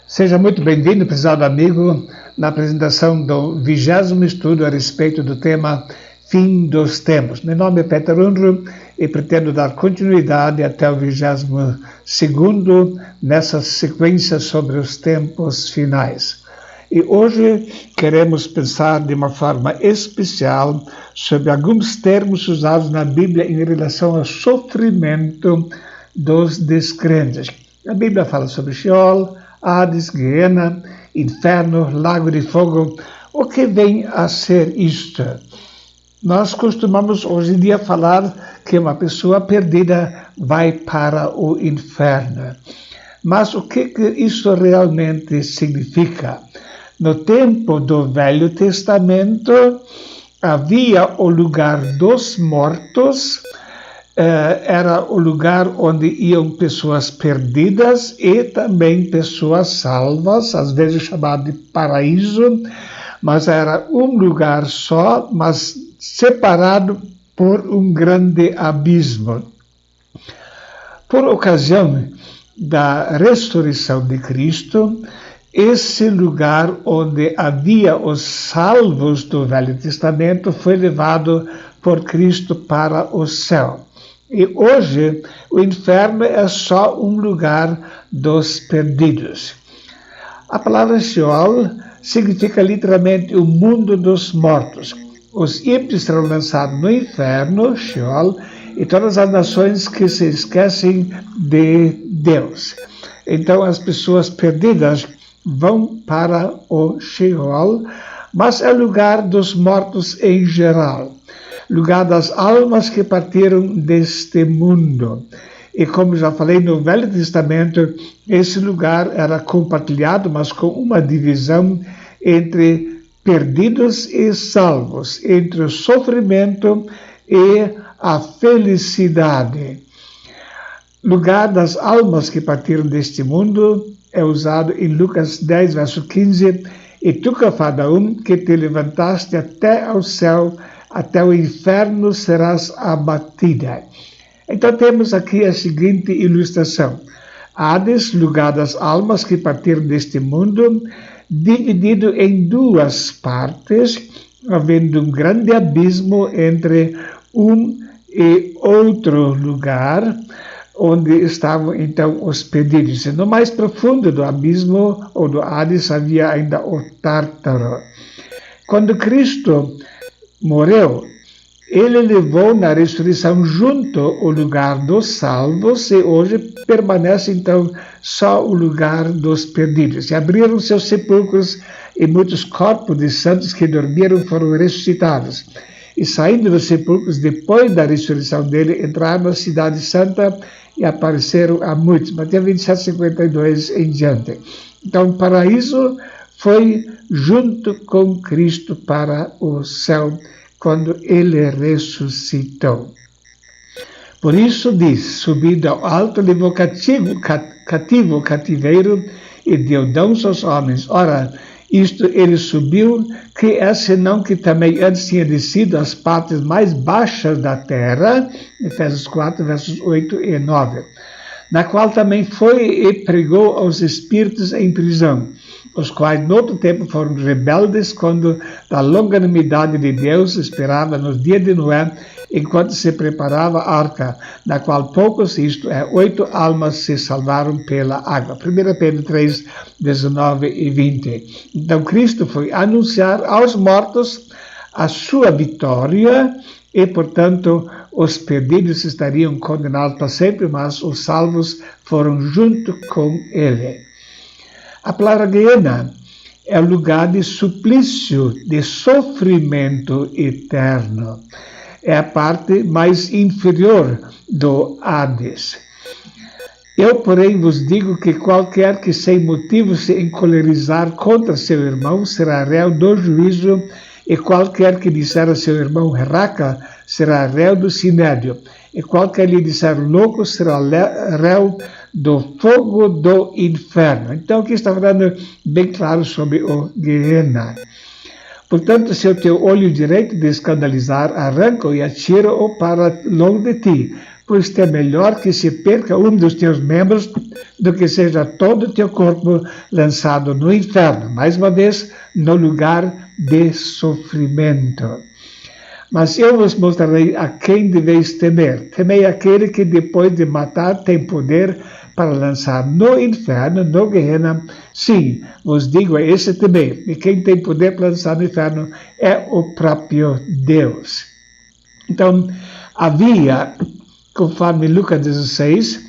Seja muito bem-vindo, prezado amigo, na apresentação do 20º estudo a respeito do tema Fim dos Tempos. Meu nome é Peter Unruh e pretendo dar continuidade até o 22º nessa sequência sobre os tempos finais. E hoje queremos pensar de uma forma especial sobre alguns termos usados na Bíblia em relação ao sofrimento dos descrentes. A Bíblia fala sobre Sheol, Hades, Gehenna, Inferno, Lago de Fogo. O que vem a ser isto? Nós costumamos hoje em dia falar que uma pessoa perdida vai para o inferno. Mas o que isso realmente significa? No tempo do Velho Testamento, havia o lugar dos mortos, era o lugar onde iam pessoas perdidas e também pessoas salvas, às vezes chamado de paraíso, mas era um lugar só, mas separado por um grande abismo. Por ocasião da ressurreição de Cristo, esse lugar onde havia os salvos do Velho Testamento foi levado por Cristo para o céu. E hoje o inferno é só um lugar dos perdidos. A palavra Sheol significa literalmente o mundo dos mortos. Os ímpios serão lançados no inferno, Sheol, e todas as nações que se esquecem de Deus. Então as pessoas perdidas vão para o Sheol, mas é o lugar dos mortos em geral. Lugar das almas que partiram deste mundo. E como já falei, no Velho Testamento, esse lugar era compartilhado, mas com uma divisão entre perdidos e salvos, entre o sofrimento e a felicidade. Lugar das almas que partiram deste mundo é usado em Lucas 10, verso 15, e tu, Cafarnaum, que te levantaste até ao céu, até o inferno serás abatida. Então temos aqui a seguinte ilustração. Hades, lugar das almas que partiram deste mundo, dividido em duas partes, havendo um grande abismo entre um e outro lugar, onde estavam então os perdidos. E no mais profundo do abismo, ou do Hades, havia ainda o Tártaro. Quando Cristo morreu, ele levou na ressurreição junto o lugar dos salvos e hoje permanece então só o lugar dos perdidos. E abriram seus sepulcros e muitos corpos de santos que dormiram foram ressuscitados. E saindo dos sepulcros, depois da ressurreição dele, entraram na cidade santa e apareceram a muitos. Mateus 27, 52 em diante. Então o paraíso foi junto com Cristo para o céu, quando ele ressuscitou. Por isso diz, subindo ao alto, levou cativo o cativeiro e deu dons aos homens. Ora, isto ele subiu, que é senão que também antes tinha descido às partes mais baixas da terra, Efésios 4, versos 8 e 9, na qual também foi e pregou aos espíritos em prisão, os quais no outro tempo foram rebeldes quando da longanimidade de Deus esperava nos dias de Noé, enquanto se preparava a arca, na qual poucos, isto é, 8 almas se salvaram pela água. 1 Pedro 3, 19 e 20. Então Cristo foi anunciar aos mortos a sua vitória e, portanto, os perdidos estariam condenados para sempre, mas os salvos foram junto com ele. A palavra Gehenna é o lugar de suplício, de sofrimento eterno. É a parte mais inferior do Hades. Eu, porém, vos digo que qualquer que sem motivo se encolerizar contra seu irmão será réu do juízo, e qualquer que disser a seu irmão raca será réu do sinédrio, e qualquer lhe disser louco será réu do fogo do inferno. Então aqui está falando bem claro sobre o Gehenna. Portanto, se o teu olho direito te escandalizar, arranca-o e atira-o para longe de ti, pois é melhor que se perca um dos teus membros do que seja todo o teu corpo lançado no inferno, mais uma vez, no lugar de sofrimento. Mas eu vos mostrarei a quem deveis temer. Temei aquele que depois de matar tem poder para lançar no inferno, no Gehenna. Sim, vos digo, é esse temei. E quem tem poder para lançar no inferno é o próprio Deus. Então, havia, conforme Lucas 16,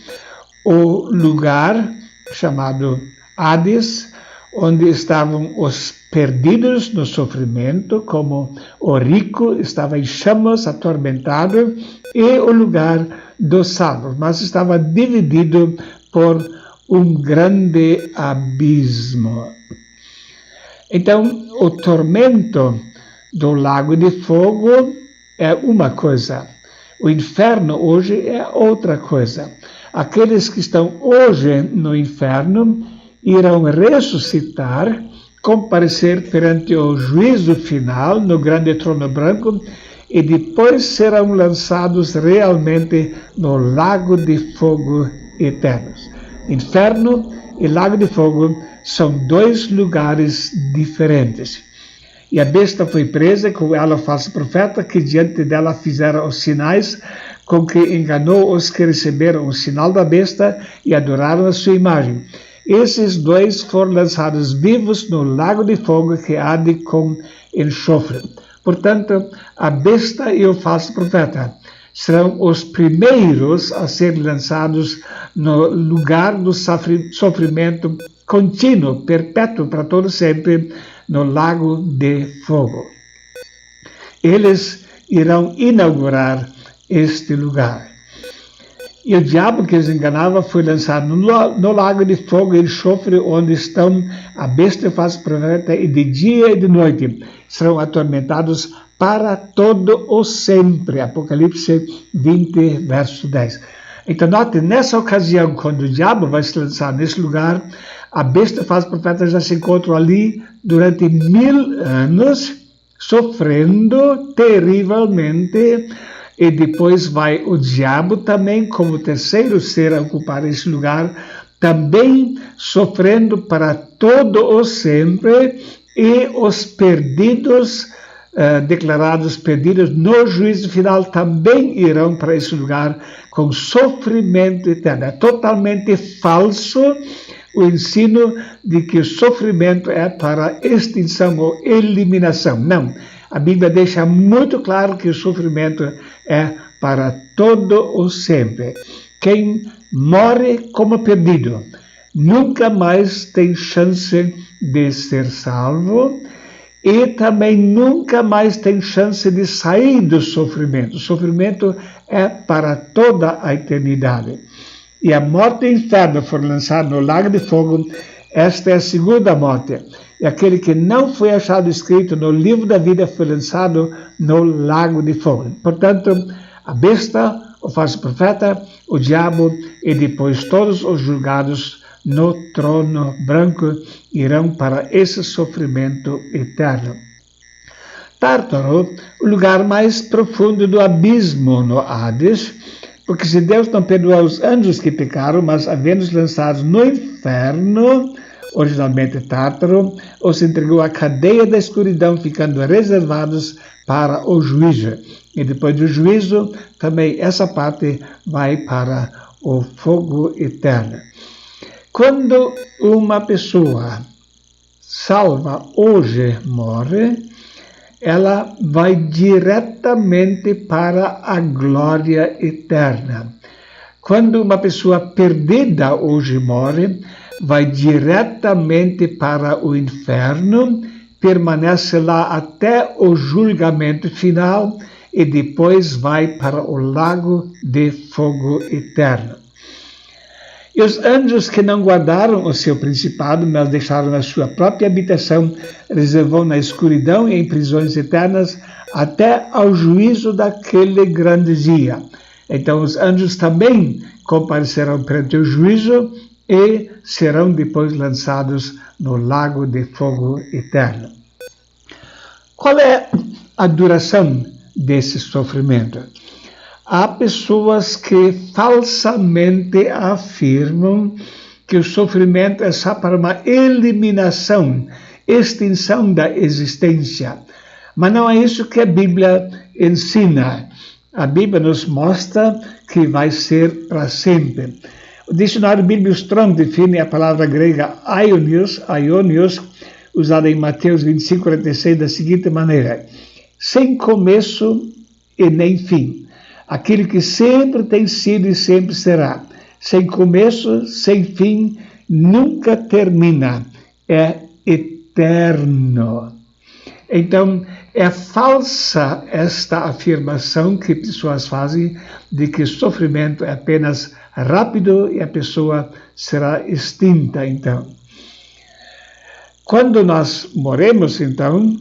o lugar chamado Hades, onde estavam os perdidos no sofrimento, como o rico estava em chamas, atormentado, e o lugar dos salvos, mas estava dividido por um grande abismo. Então, o tormento do lago de fogo é uma coisa, o inferno hoje é outra coisa. Aqueles que estão hoje no inferno irão ressuscitar, comparecer perante o juízo final no grande trono branco e depois serão lançados realmente no lago de fogo eternos. Inferno e lago de fogo são dois lugares diferentes. E a besta foi presa com ela o falso profeta, que diante dela fizeram os sinais, com que enganou os que receberam o sinal da besta e adoraram a sua imagem. Esses dois foram lançados vivos no lago de fogo que arde com enxofre. Portanto, a besta e o falso profeta serão os primeiros a ser lançados no lugar do sofrimento contínuo, perpétuo para todo sempre, no lago de fogo. Eles irão inaugurar este lugar. E o diabo que os enganava foi lançado no lago de fogo e enxofre, onde estão a besta e o falso profeta, e de dia e de noite serão atormentados para todo o sempre. Apocalipse 20, verso 10. Então, note, nessa ocasião, quando o diabo vai se lançar nesse lugar, a besta e o falso profeta já se encontram ali durante 1000 anos, sofrendo terrivelmente. E depois vai o diabo também, como terceiro ser a ocupar esse lugar, também sofrendo para todo o sempre, e os perdidos, declarados perdidos no juízo final, também irão para esse lugar com sofrimento eterno. É totalmente falso o ensino de que o sofrimento é para extinção ou eliminação. Não. A Bíblia deixa muito claro que o sofrimento é para todo o sempre. Quem morre como perdido nunca mais tem chance de ser salvo e também nunca mais tem chance de sair do sofrimento. O sofrimento é para toda a eternidade. E a morte e o inferno foram lançados no lago de fogo. Esta é a segunda morte. E aquele que não foi achado escrito no livro da vida foi lançado no lago de fogo. Portanto, a besta, o falso profeta, o diabo e depois todos os julgados no trono branco irão para esse sofrimento eterno. Tártaro, o lugar mais profundo do abismo no Hades, porque se Deus não perdoou os anjos que pecaram, mas havendo-os lançados no inferno, originalmente Tártaro, os entregou à cadeia da escuridão, ficando reservados para o juízo. E depois do juízo, também essa parte vai para o fogo eterno. Quando uma pessoa salva hoje morre, ela vai diretamente para a glória eterna. Quando uma pessoa perdida hoje morre, vai diretamente para o inferno, permanece lá até o julgamento final e depois vai para o lago de fogo eterno. E os anjos que não guardaram o seu principado, mas deixaram a sua própria habitação, reservou na escuridão e em prisões eternas até ao juízo daquele grande dia. Então os anjos também comparecerão perante o juízo e serão depois lançados no lago de fogo eterno. Qual é a duração desse sofrimento? Há pessoas que falsamente afirmam que o sofrimento é só para uma eliminação, extinção da existência. Mas não é isso que a Bíblia ensina. A Bíblia nos mostra que vai ser para sempre. O dicionário Bíblia Strong define a palavra grega aionios, usada em Mateus 25:46, da seguinte maneira: sem começo e nem fim. Aquele que sempre tem sido e sempre será. Sem começo, sem fim, nunca termina. É eterno. Então, é falsa esta afirmação que pessoas fazem de que o sofrimento é apenas rápido e a pessoa será extinta, então. Quando nós morremos, então,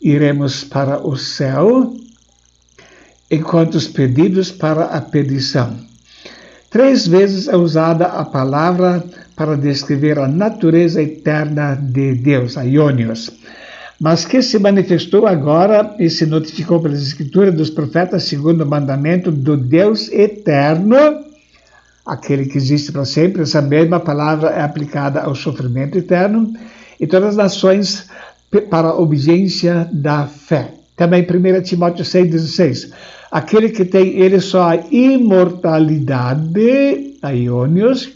iremos para o céu, enquanto os perdidos para a perdição. 3 vezes é usada a palavra para descrever a natureza eterna de Deus, aionios, mas que se manifestou agora e se notificou pelas escrituras dos profetas segundo o mandamento do Deus eterno, aquele que existe para sempre. Essa mesma palavra é aplicada ao sofrimento eterno e todas as nações para a obediência da fé. Também 1 Timóteo 6,16. Aquele que tem ele só a imortalidade, aionios,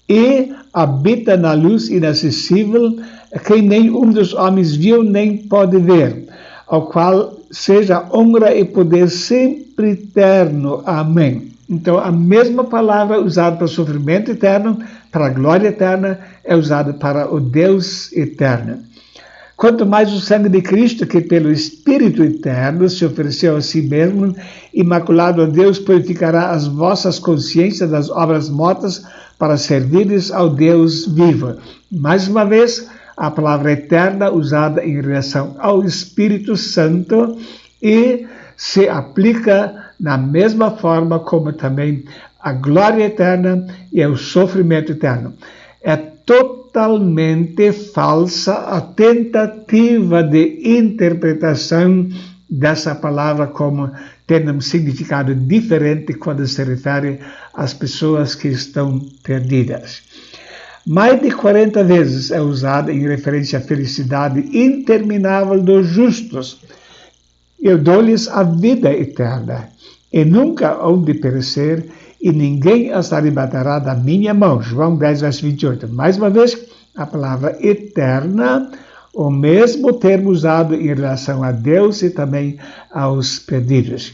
e habita na luz inacessível, que nenhum dos homens viu nem pode ver, ao qual seja honra e poder sempre eterno. Amém. Então, a mesma palavra usada para o sofrimento eterno, para a glória eterna, é usada para o Deus eterno. Quanto mais o sangue de Cristo, que pelo Espírito eterno se ofereceu a si mesmo, imaculado a Deus, purificará as vossas consciências das obras mortas para servires ao Deus vivo. Mais uma vez, a palavra eterna usada em relação ao Espírito Santo e se aplica na mesma forma como também a glória eterna e o sofrimento eterno. É totalmente falsa a tentativa de interpretação dessa palavra como tendo um significado diferente quando se refere às pessoas que estão perdidas. Mais de 40 vezes é usada em referência à felicidade interminável dos justos. Eu dou-lhes a vida eterna, e nunca hão de perecer, e ninguém as arrebatará da minha mão. João 10, verso 28. Mais uma vez, a palavra eterna, o mesmo termo usado em relação a Deus e também aos perdidos.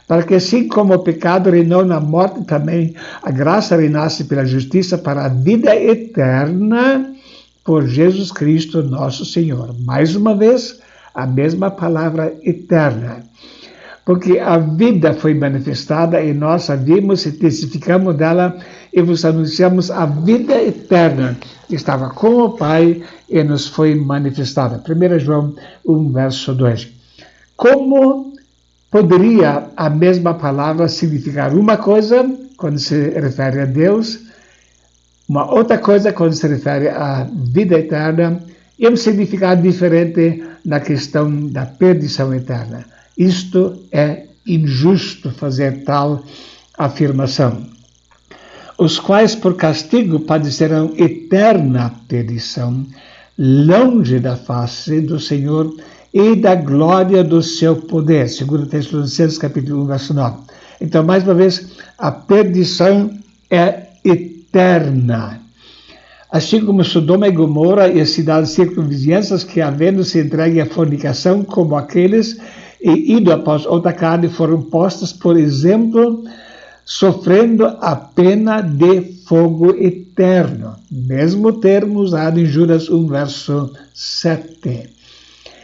Para que assim como o pecado reinou na morte, também a graça reinasse pela justiça para a vida eterna por Jesus Cristo nosso Senhor. Mais uma vez, a mesma palavra eterna. Porque a vida foi manifestada e nós a vimos e testificamos dela e vos anunciamos a vida eterna que estava com o Pai e nos foi manifestada. 1 João 1, verso 2. Como poderia a mesma palavra significar uma coisa quando se refere a Deus, uma outra coisa quando se refere à vida eterna e um significado diferente na questão da perdição eterna? Isto é injusto fazer tal afirmação. Os quais por castigo padecerão eterna perdição, longe da face do Senhor e da glória do seu poder. 2 Tessalonicenses capítulo 1, verso 9. Então, mais uma vez, a perdição é eterna. Assim como Sodoma e Gomorra e as cidades circunvizinhanças que, havendo-se entregue à fornicação como aqueles e ido após outra carne, foram postas, por exemplo, sofrendo a pena de fogo eterno. Mesmo termo usado em Judas 1, verso 7.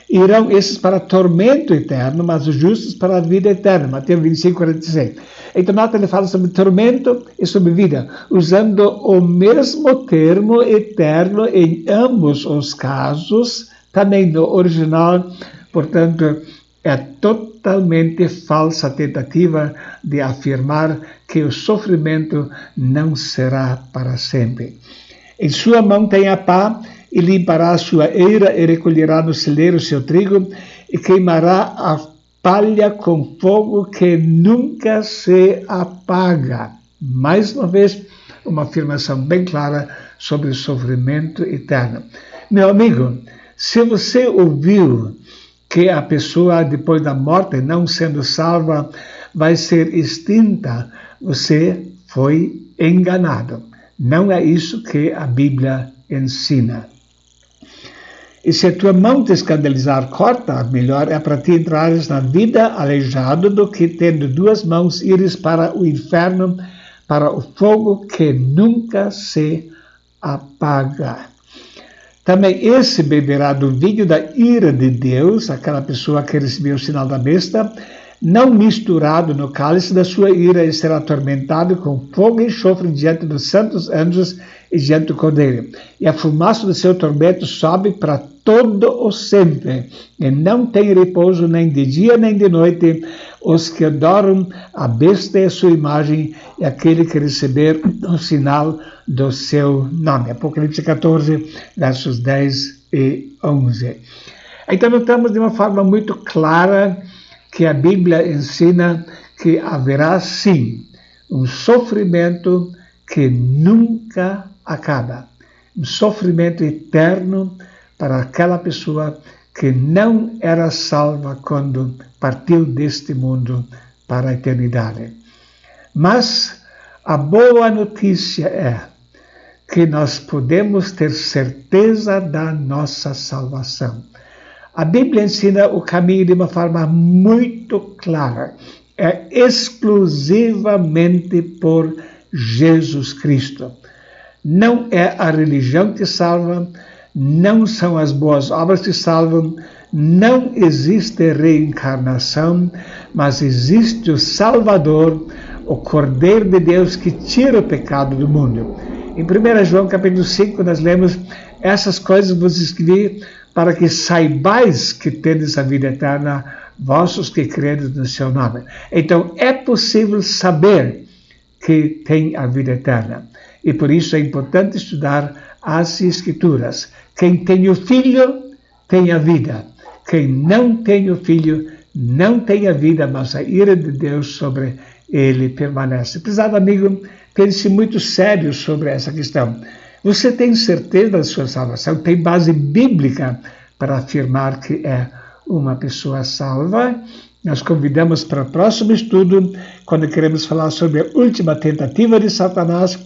Irão esses para tormento eterno, mas os justos para a vida eterna. Mateus 25, 46. Então, nota, ele fala sobre tormento e sobre vida, usando o mesmo termo eterno em ambos os casos, também no original. Portanto, é totalmente falsa a tentativa de afirmar que o sofrimento não será para sempre. Em sua mão tem a pá, e limpará a sua eira, e recolherá no celeiro o seu trigo, e queimará a espalha com fogo que nunca se apaga. Mais uma vez, uma afirmação bem clara sobre o sofrimento eterno. Meu amigo, se você ouviu que a pessoa, depois da morte, não sendo salva, vai ser extinta, você foi enganado. Não é isso que a Bíblia ensina. E se a tua mão te escandalizar, corta. Melhor é para ti entrares na vida aleijado do que, tendo duas mãos, ires para o inferno, para o fogo que nunca se apaga. Também esse beberá do vinho da ira de Deus, aquela pessoa que recebeu o sinal da besta, não misturado no cálice da sua ira, e será atormentado com fogo e enxofre diante dos santos anjos e diante do Cordeiro. E a fumaça do seu tormento sobe para todo o sempre, e não tem repouso nem de dia nem de noite os que adoram a besta e a sua imagem, e aquele que receber o sinal do seu nome. Apocalipse 14, versos 10 e 11. Então notamos de uma forma muito clara que a Bíblia ensina que haverá sim um sofrimento que nunca acaba, um sofrimento eterno para aquela pessoa que não era salva quando partiu deste mundo para a eternidade. Mas a boa notícia é que nós podemos ter certeza da nossa salvação. A Bíblia ensina o caminho de uma forma muito clara. É exclusivamente por Jesus Cristo. Não é a religião que salva, não são as boas obras que salvam, não existe reencarnação, mas existe o Salvador, o Cordeiro de Deus que tira o pecado do mundo. Em 1 João capítulo 5 nós lemos: essas coisas vos escrevi para que saibais que tendes a vida eterna, vossos que credes no seu nome. Então é possível saber que tem a vida eterna. E por isso é importante estudar as Escrituras. Quem tem o Filho tem a vida. Quem não tem o Filho não tem a vida, mas a ira de Deus sobre ele permanece. Prezado amigo, pense muito sério sobre essa questão. Você tem certeza da sua salvação? Tem base bíblica para afirmar que é uma pessoa salva? Nós convidamos para o próximo estudo, quando queremos falar sobre a última tentativa de Satanás,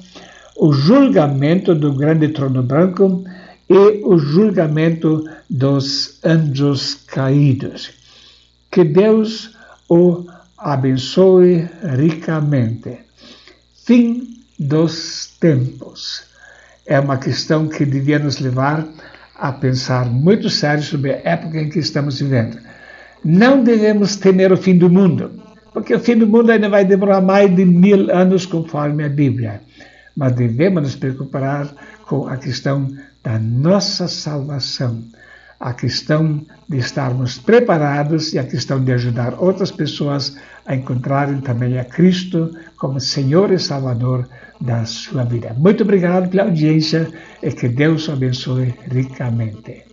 o julgamento do grande trono branco e o julgamento dos anjos caídos. Que Deus o abençoe ricamente. Fim dos tempos. É uma questão que devia nos levar a pensar muito sério sobre a época em que estamos vivendo. Não devemos temer o fim do mundo, porque o fim do mundo ainda vai demorar mais de 1000 anos, conforme a Bíblia. Mas devemos nos preocupar com a questão da nossa salvação, a questão de estarmos preparados e a questão de ajudar outras pessoas a encontrarem também a Cristo como Senhor e Salvador da sua vida. Muito obrigado pela audiência e que Deus o abençoe ricamente.